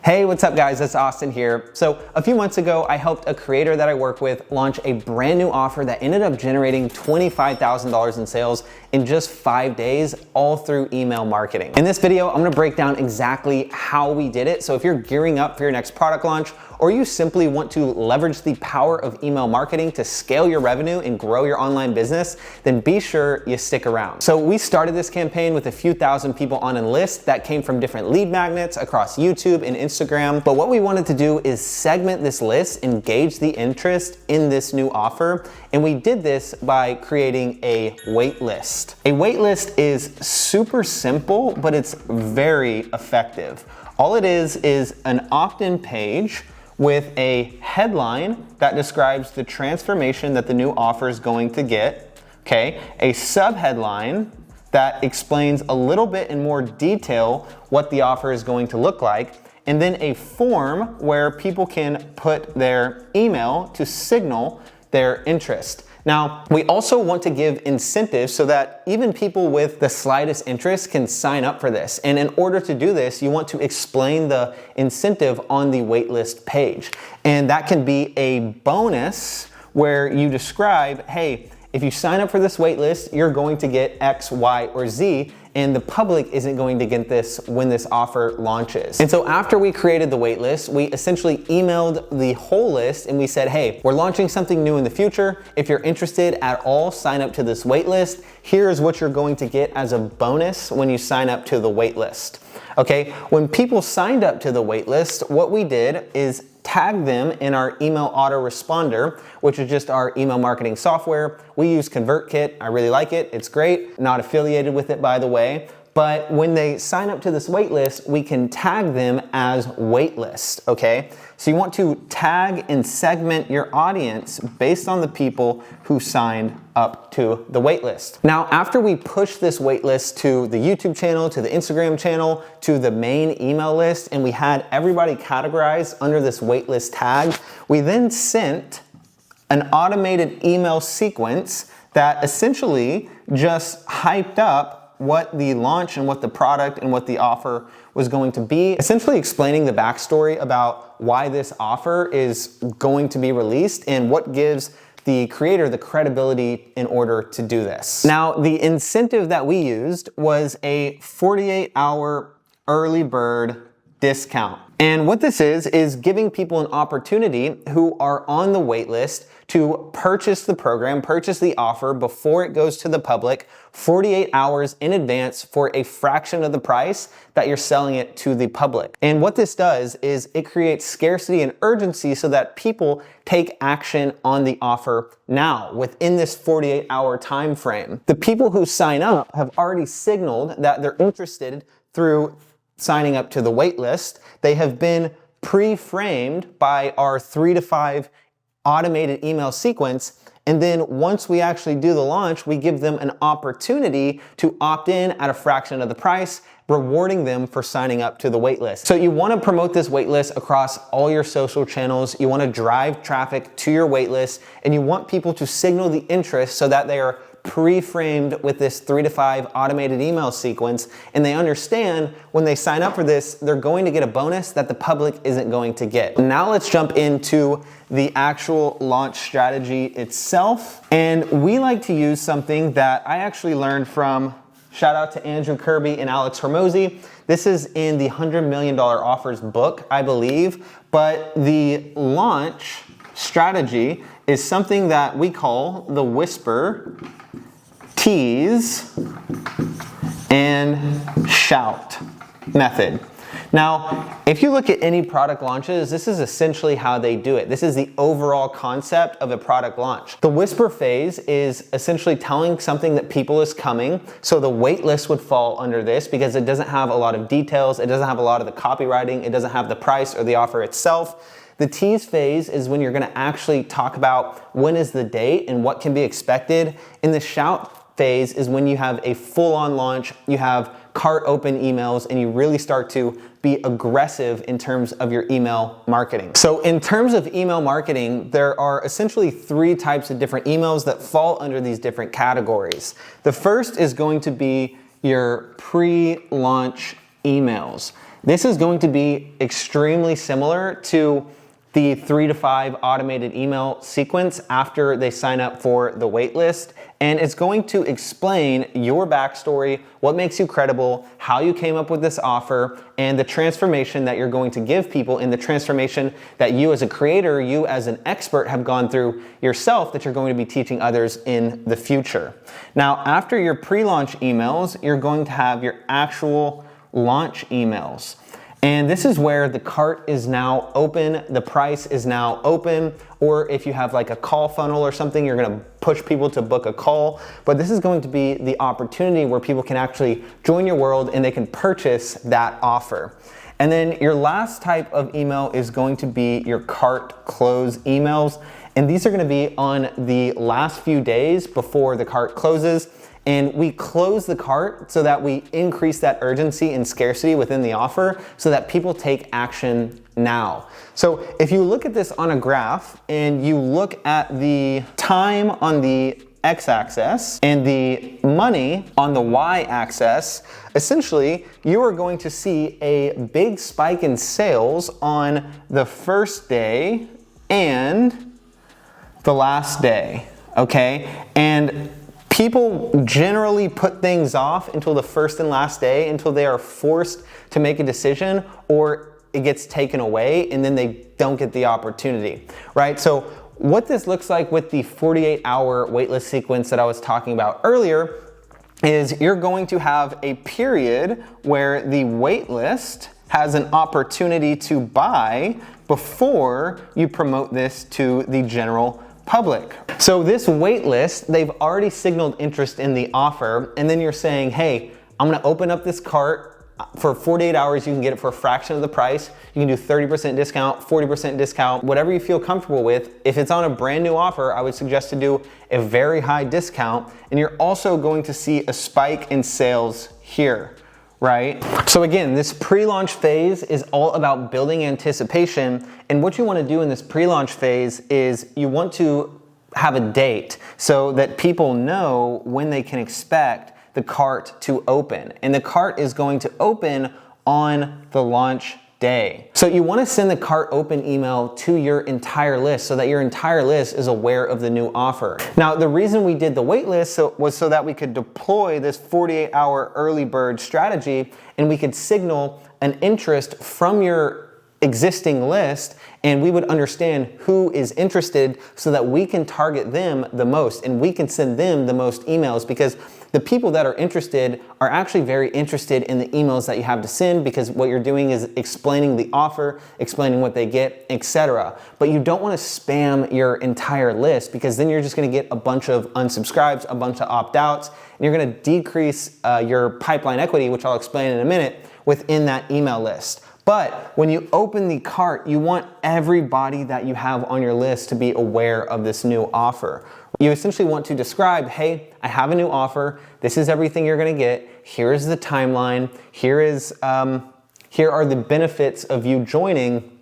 Hey, what's up guys? It's Austin here. So a few months ago, I helped a creator that I work with launch a brand new offer that ended up generating $25,000 in sales in just 5 days, all through email marketing. In this video, I'm gonna break down exactly how we did it. So if you're gearing up for your next product launch, or you simply want to leverage the power of email marketing to scale your revenue and grow your online business, then be sure you stick around. So we started this campaign with a few thousand people on a list that came from different lead magnets across YouTube and Instagram. But what we wanted to do is segment this list, engage the interest in this new offer. And we did this by creating a wait list. A wait list is super simple, but it's very effective. All it is an opt-in page with a headline that describes the transformation that the new offer is going to get, okay? A subheadline that explains a little bit in more detail what the offer is going to look like, and then a form where people can put their email to signal their interest. Now, we also want to give incentives so that even people with the slightest interest can sign up for this. And in order to do this, you want to explain the incentive on the waitlist page. And that can be a bonus where you describe, hey, if you sign up for this waitlist, you're going to get X, Y, or Z, and the public isn't going to get this when this offer launches. And so after we created the waitlist, we essentially emailed the whole list and we said, hey, we're launching something new in the future. If you're interested at all, sign up to this waitlist. Here's what you're going to get as a bonus when you sign up to the waitlist. Okay, when people signed up to the waitlist, what we did is tag them in our email autoresponder, which is just our email marketing software. We use ConvertKit. I really like it. It's great. Not affiliated with it, by the way. But when they sign up to this waitlist, we can tag them as waitlist, okay? So you want to tag and segment your audience based on the people who signed up to the waitlist. Now, after we push this waitlist to the YouTube channel, to the Instagram channel, to the main email list, and we had everybody categorized under this waitlist tag, we then sent an automated email sequence that essentially just hyped up what the launch and what the product and what the offer was going to be, essentially explaining the backstory about why this offer is going to be released and what gives the creator the credibility in order to do this. Now, the incentive that we used was a 48-hour early bird discount. And what this is giving people an opportunity who are on the wait list to purchase the program, purchase the offer before it goes to the public 48 hours in advance for a fraction of the price that you're selling it to the public. And what this does is it creates scarcity and urgency so that people take action on the offer now within this 48-hour time frame. The people who sign up have already signaled that they're interested through signing up to the wait list. They have been pre-framed by our 3 to 5 automated email sequence. And then once we actually do the launch, we give them an opportunity to opt in at a fraction of the price, rewarding them for signing up to the waitlist. So you want to promote this waitlist across all your social channels. You want to drive traffic to your waitlist, and you want people to signal the interest so that they are pre-framed with this 3 to 5 automated email sequence, and they understand when they sign up for this, they're going to get a bonus that the public isn't going to get. Now let's jump into the actual launch strategy itself. And we like to use something that I actually learned from, shout out to Andrew Kirby and Alex Hormozi. This is in the $100 Million Offers book, I believe, but the launch strategy is something that we call the whisper, tease, and shout method. Now, if you look at any product launches, this is essentially how they do it. This is the overall concept of a product launch. The whisper phase is essentially telling something that people is coming. So the wait list would fall under this because it doesn't have a lot of details. It doesn't have a lot of the copywriting. It doesn't have the price or the offer itself. The tease phase is when you're gonna actually talk about when is the date and what can be expected. And the shout phase is when you have a full-on launch, you have cart open emails, and you really start to be aggressive in terms of your email marketing. So in terms of email marketing, there are essentially 3 types of different emails that fall under these different categories. The first is going to be your pre-launch emails. This is going to be extremely similar to the 3 to 5 automated email sequence after they sign up for the waitlist. And it's going to explain your backstory, what makes you credible, how you came up with this offer, and the transformation that you're going to give people, and the transformation that you as a creator, you as an expert have gone through yourself that you're going to be teaching others in the future. Now, after your pre-launch emails, you're going to have your actual launch emails. And this is where the cart is now open, the price is now open, or if you have like a call funnel or something, you're gonna push people to book a call. But this is going to be the opportunity where people can actually join your world and they can purchase that offer. And then your last type of email is going to be your cart close emails. And these are gonna be on the last few days before the cart closes. And we close the cart so that we increase that urgency and scarcity within the offer so that people take action now. So if you look at this on a graph and you look at the time on the x-axis and the money on the y-axis, essentially you are going to see a big spike in sales on the first day and the last day, okay? And people generally put things off until the first and last day, until they are forced to make a decision or it gets taken away and then they don't get the opportunity, right? So what this looks like with the 48-hour waitlist sequence that I was talking about earlier is you're going to have a period where the waitlist has an opportunity to buy before you promote this to the general public. So this wait list, they've already signaled interest in the offer, and then you're saying, hey, I'm gonna open up this cart. For 48 hours, you can get it for a fraction of the price. You can do 30% discount, 40% discount, whatever you feel comfortable with. If it's on a brand new offer, I would suggest to do a very high discount, and you're also going to see a spike in sales here, right? So again, this pre-launch phase is all about building anticipation, and what you want to do in this pre-launch phase is you want to have a date so that people know when they can expect the cart to open. And the cart is going to open on the launch day. So you want to send the cart open email to your entire list so that your entire list is aware of the new offer. Now, the reason we did the wait list was so that we could deploy this 48-hour early bird strategy and we could signal an interest from your existing list, and we would understand who is interested so that we can target them the most and we can send them the most emails, because the people that are interested are actually very interested in the emails that you have to send, because what you're doing is explaining the offer, explaining what they get, etc. But you don't want to spam your entire list, because then you're just going to get a bunch of unsubscribes, a bunch of opt-outs, and you're going to decrease your pipeline equity, which I'll explain in a minute, within that email list. But when you open the cart, you want everybody that you have on your list to be aware of this new offer. You essentially want to describe, hey, I have a new offer. This is everything you're gonna get. Here's the timeline. Here are the benefits of you joining.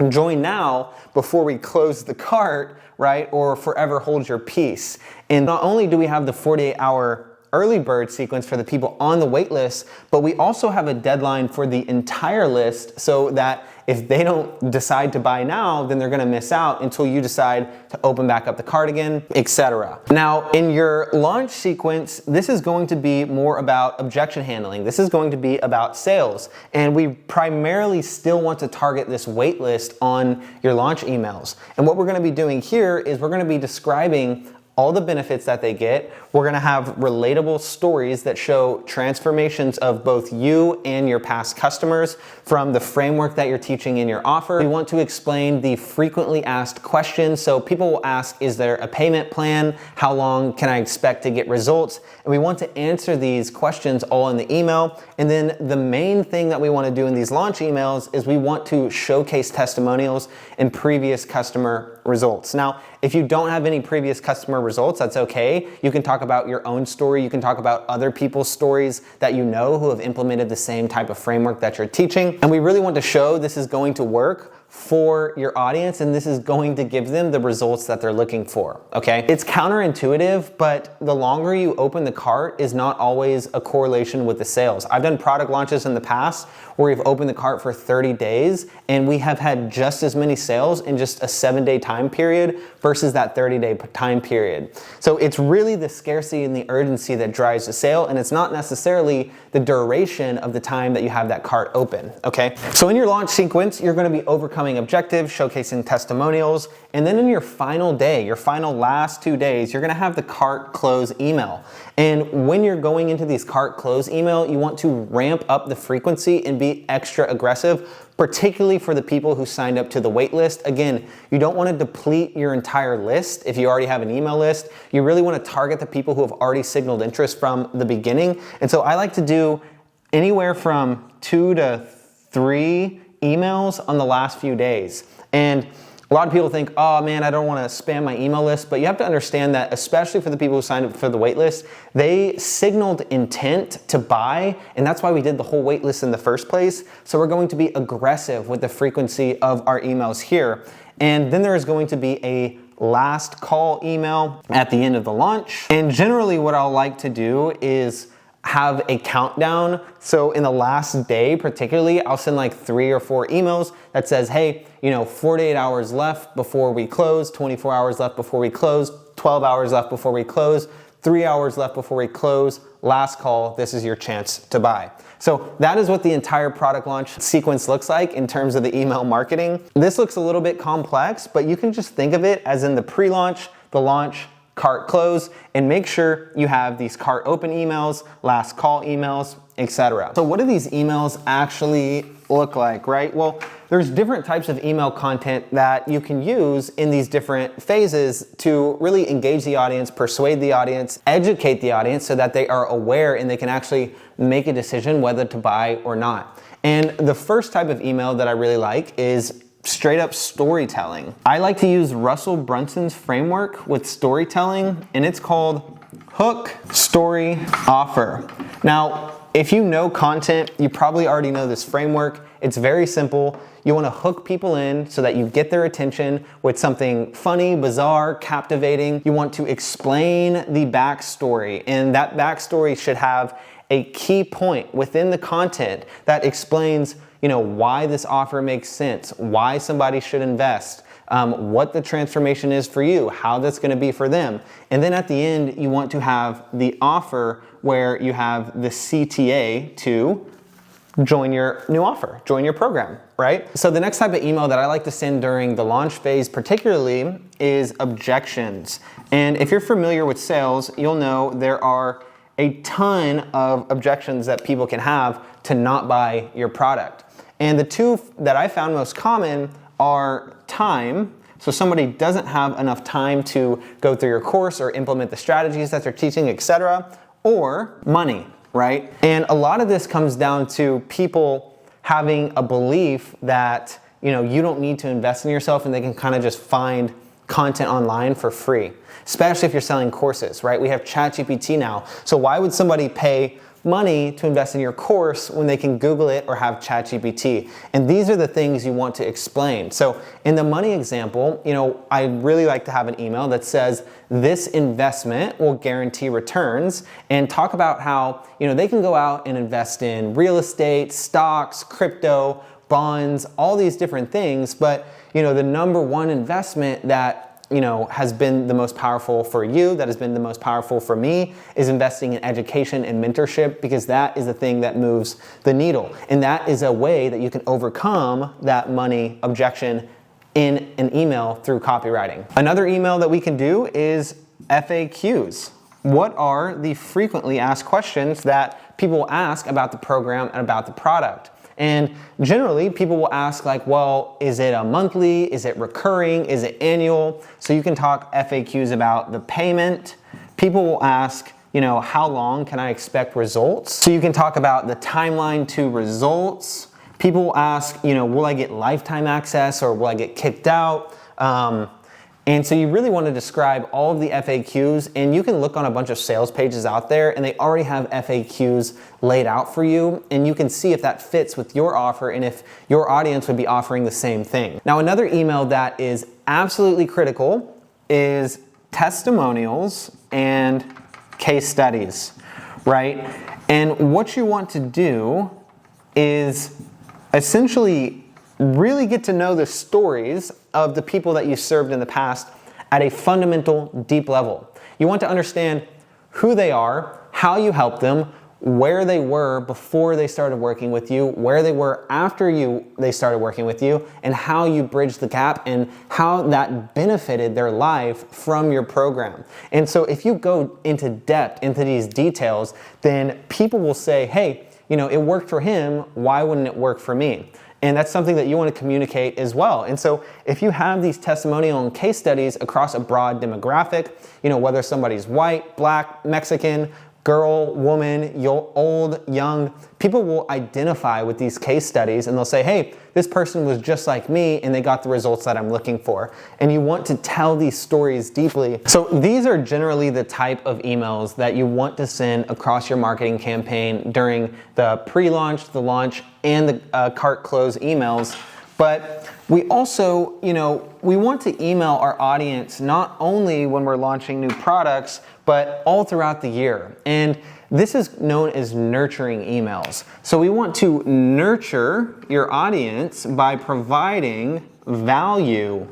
Join now before we close the cart, right? Or forever hold your peace. And not only do we have the 48-hour early bird sequence for the people on the wait list, but we also have a deadline for the entire list so that if they don't decide to buy now, then they're gonna miss out until you decide to open back up the cart again, etc. Now, in your launch sequence, this is going to be more about objection handling. This is going to be about sales. And we primarily still want to target this wait list on your launch emails. And what we're gonna be doing here is we're gonna be describing all the benefits that they get. We're gonna have relatable stories that show transformations of both you and your past customers from the framework that you're teaching in your offer. We want to explain the frequently asked questions. So people will ask, is there a payment plan? How long can I expect to get results? And we want to answer these questions all in the email. And then the main thing that we want to do in these launch emails is we want to showcase testimonials and previous customer results. Now, if you don't have any previous customer results, that's okay. You can talk about your own story. You can talk about other people's stories that you know who have implemented the same type of framework that you're teaching. And we really want to show this is going to work for your audience, and this is going to give them the results that they're looking for, okay? It's counterintuitive, but the longer you open the cart is not always a correlation with the sales. I've done product launches in the past where we've opened the cart for 30 days and we have had just as many sales in just a 7-day time period versus that 30-day time period. So it's really the scarcity and the urgency that drives the sale, and it's not necessarily the duration of the time that you have that cart open, okay? So in your launch sequence, you're gonna be overcoming objectives, showcasing testimonials, and then in your final day, your final last 2 days, you're gonna have the cart close email. And when you're going into these cart close email, you want to ramp up the frequency and be extra aggressive, particularly for the people who signed up to the wait list. Again, you don't want to deplete your entire list if you already have an email list. You really want to target the people who have already signaled interest from the beginning. And so I like to do anywhere from 2 to 3 emails on the last few days. And a lot of people think, oh man, I don't want to spam my email list, but you have to understand that, especially for the people who signed up for the wait list, they signaled intent to buy, and that's why we did the whole wait list in the first place. So we're going to be aggressive with the frequency of our emails here. And then there is going to be a last call email at the end of the launch. And generally what I'll like to do is have a countdown. So in the last day particularly, I'll send like 3 or 4 emails that says, hey, 48 hours left before we close, 24 hours left before we close, 12 hours left before we close, 3 hours left before we close, last call, this is your chance to buy. So that is what the entire product launch sequence looks like in terms of the email marketing. This looks a little bit complex, but you can just think of it as in the pre-launch, the launch, cart close, and make sure you have these cart open emails, last call emails, etc. So what do these emails actually look like, right? Well, there's different types of email content that you can use in these different phases to really engage the audience, persuade the audience, educate the audience so that they are aware and they can actually make a decision whether to buy or not. And the first type of email that I really like is straight up storytelling. I like to use Russell Brunson's framework with storytelling, and it's called hook, story, offer. Now, if you know content, you probably already know this framework. It's very simple. You want to hook people in so that you get their attention with something funny, bizarre, captivating. You want to explain the backstory, and that backstory should have a key point within the content that explains why this offer makes sense, why somebody should invest, what the transformation is for you, how that's going to be for them. And then at the end, you want to have the offer where you have the CTA to join your new offer, join your program, right? So the next type of email that I like to send during the launch phase particularly is objections. And if you're familiar with sales, you'll know there are a ton of objections that people can have to not buy your product. And the two that I found most common are time. So somebody doesn't have enough time to go through your course or implement the strategies that they're teaching, etc., or money, right? And a lot of this comes down to people having a belief that, you don't need to invest in yourself and they can kind of just find content online for free, especially if you're selling courses, right? We have ChatGPT now. So why would somebody pay money to invest in your course when they can Google it or have ChatGPT? And these are the things you want to explain. So in the money example, I really like to have an email that says this investment will guarantee returns, and talk about how, they can go out and invest in real estate, stocks, crypto, bonds, all these different things. But, the number one investment that has been the most powerful for you, that has been the most powerful for me, is investing in education and mentorship, because that is the thing that moves the needle. And that is a way that you can overcome that money objection in an email through copywriting. Another email that we can do is FAQs. What are the frequently asked questions that people ask about the program and about the product? And generally, people will ask like, well, is it a monthly? Is it recurring? Is it annual? So you can talk FAQs about the payment. People will ask, how long can I expect results? So you can talk about the timeline to results. People will ask, will I get lifetime access or will I get kicked out? And so you really want to describe all of the FAQs, and you can look on a bunch of sales pages out there and they already have FAQs laid out for you, and you can see if that fits with your offer and if your audience would be offering the same thing. Now, another email that is absolutely critical is testimonials and case studies, right? And what you want to do is essentially really get to know the stories of the people that you served in the past at a fundamental, deep level. You want to understand who they are, how you helped them, where they were before they started working with you, where they were after they started working with you, and how you bridged the gap and how that benefited their life from your program. And so if you go into depth into these details, then people will say, hey, it worked for him, why wouldn't it work for me? And that's something that you want to communicate as well. And so if you have these testimonial and case studies across a broad demographic, whether somebody's white, black, Mexican, girl, woman, old, young, people will identify with these case studies and they'll say, hey, this person was just like me and they got the results that I'm looking for. And you want to tell these stories deeply. So these are generally the type of emails that you want to send across your marketing campaign during the pre-launch, the launch, and the cart close emails. But we also, we want to email our audience not only when we're launching new products, but all throughout the year. And this is known as nurturing emails. So we want to nurture your audience by providing value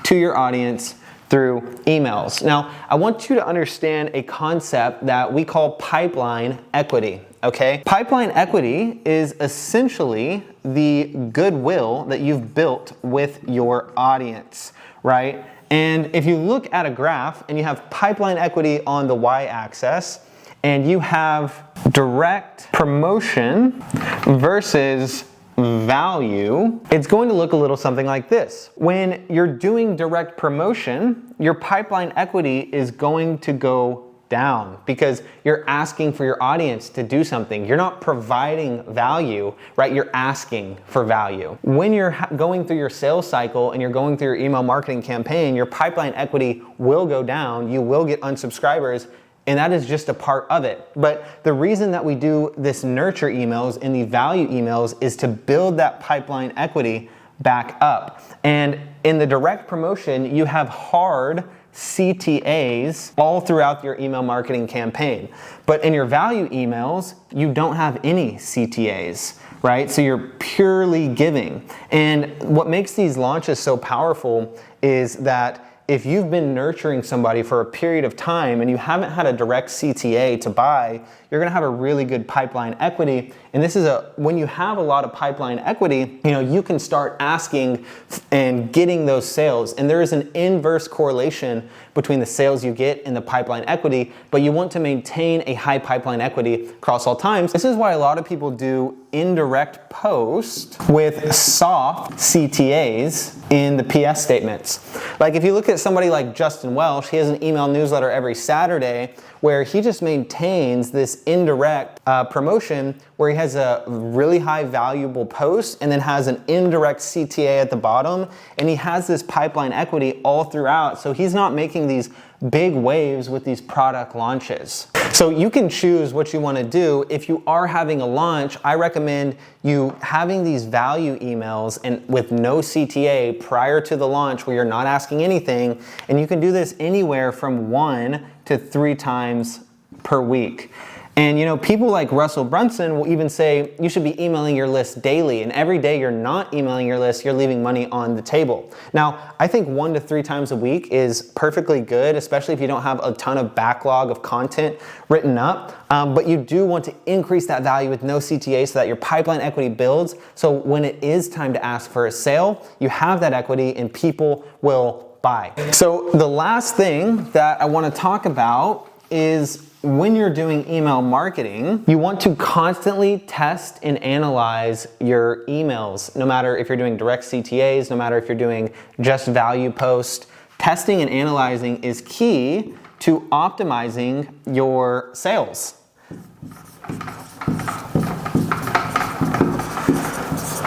to your audience through emails. Now, I want you to understand a concept that we call pipeline equity. Okay? Pipeline equity is essentially the goodwill that you've built with your audience, right? And if you look at a graph and you have pipeline equity on the y-axis and you have direct promotion versus value, it's going to look a little something like this. When you're doing direct promotion, your pipeline equity is going to go down because you're asking for your audience to do something. You're not providing value, right? You're asking for value. When you're going through your sales cycle and you're going through your email marketing campaign, your pipeline equity will go down. You will get unsubscribers, and that is just a part of it. But the reason that we do this nurture emails and the value emails is to build that pipeline equity back up. And in the direct promotion, you have hard CTAs all throughout your email marketing campaign. But in your value emails, you don't have any CTAs, right? So you're purely giving. And what makes these launches so powerful is that if you've been nurturing somebody for a period of time and you haven't had a direct CTA to buy, you're gonna have a really good pipeline equity. And this is when you have a lot of pipeline equity, you can start asking and getting those sales. And there is an inverse correlation between the sales you get and the pipeline equity, but you want to maintain a high pipeline equity across all times. This is why a lot of people do indirect post with soft CTAs in the PS statements. Like if you look at somebody like Justin Welsh, he has an email newsletter every Saturday where he just maintains this indirect promotion where he has a really high valuable post and then has an indirect CTA at the bottom, and he has this pipeline equity all throughout, so he's not making these big waves with these product launches. So you can choose what you want to do. If you are having a launch, I recommend you having these value emails and with no CTA prior to the launch where you're not asking anything, and you can do this anywhere from 1 to 3 times per week. And people like Russell Brunson will even say you should be emailing your list daily, and every day you're not emailing your list, you're leaving money on the table. Now, I think 1 to 3 times a week is perfectly good, especially if you don't have a ton of backlog of content written up. But you do want to increase that value with no CTA so that your pipeline equity builds. So when it is time to ask for a sale, you have that equity and people will buy. So the last thing that I want to talk about is when you're doing email marketing, you want to constantly test and analyze your emails, no matter if you're doing direct CTAs, no matter if you're doing just value posts. Testing and analyzing is key to optimizing your sales.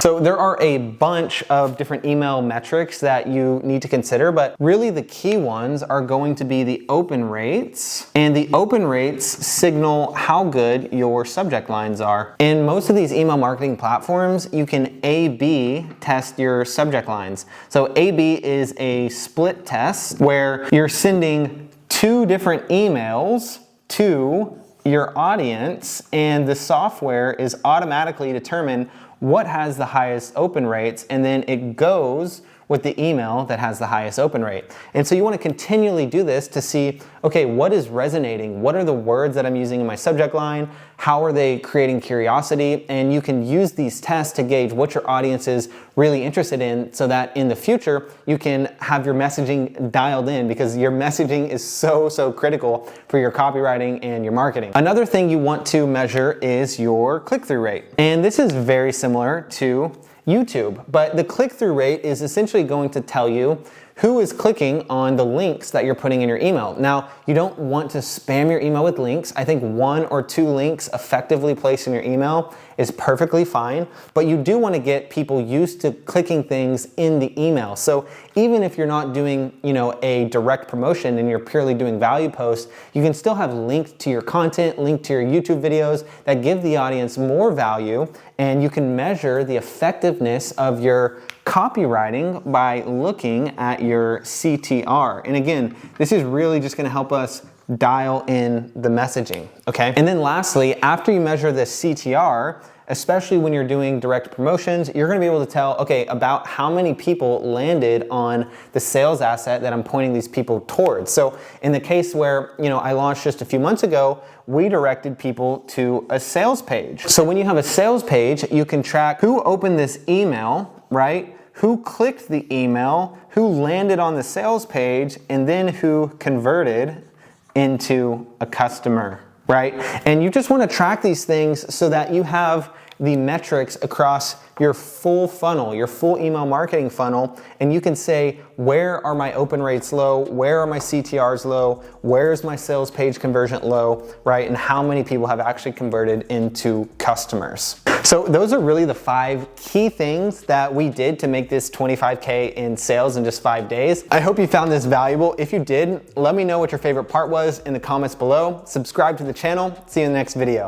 So there are a bunch of different email metrics that you need to consider, but really the key ones are going to be the open rates, and the open rates signal how good your subject lines are. In most of these email marketing platforms, you can A/B test your subject lines. So A/B is a split test where you're sending 2 different emails to your audience, and the software is automatically determine what has the highest open rates, and then it goes with the email that has the highest open rate. And so you want to continually do this to see, okay, what is resonating? What are the words that I'm using in my subject line? How are they creating curiosity? And you can use these tests to gauge what your audience is really interested in, so that in the future you can have your messaging dialed in, because your messaging is so critical for your copywriting and your marketing. Another thing you want to measure is your click-through rate. And this is very similar to YouTube, but the click-through rate is essentially going to tell you who is clicking on the links that you're putting in your email. Now, you don't want to spam your email with links. I think 1 or 2 links effectively placed in your email is perfectly fine, but you do want to get people used to clicking things in the email. So even if you're not doing, a direct promotion and you're purely doing value posts, you can still have links to your content, link to your YouTube videos that give the audience more value, and you can measure the effectiveness of your copywriting by looking at your CTR. And again, this is really just going to help us dial in the messaging, okay? And then lastly, after you measure the CTR, especially when you're doing direct promotions, you're gonna be able to tell, okay, about how many people landed on the sales asset that I'm pointing these people towards. So in the case where, I launched just a few months ago, we directed people to a sales page. So when you have a sales page, you can track who opened this email, right? Who clicked the email, who landed on the sales page, and then who converted into a customer, right? And you just want to track these things so that you have the metrics across your full funnel, your full email marketing funnel, and you can say, where are my open rates low? Where are my CTRs low? Where is my sales page conversion low, right? And how many people have actually converted into customers? So those are really the 5 key things that we did to make this 25K in sales in just 5 days. I hope you found this valuable. If you did, let me know what your favorite part was in the comments below. Subscribe to the channel. See you in the next video.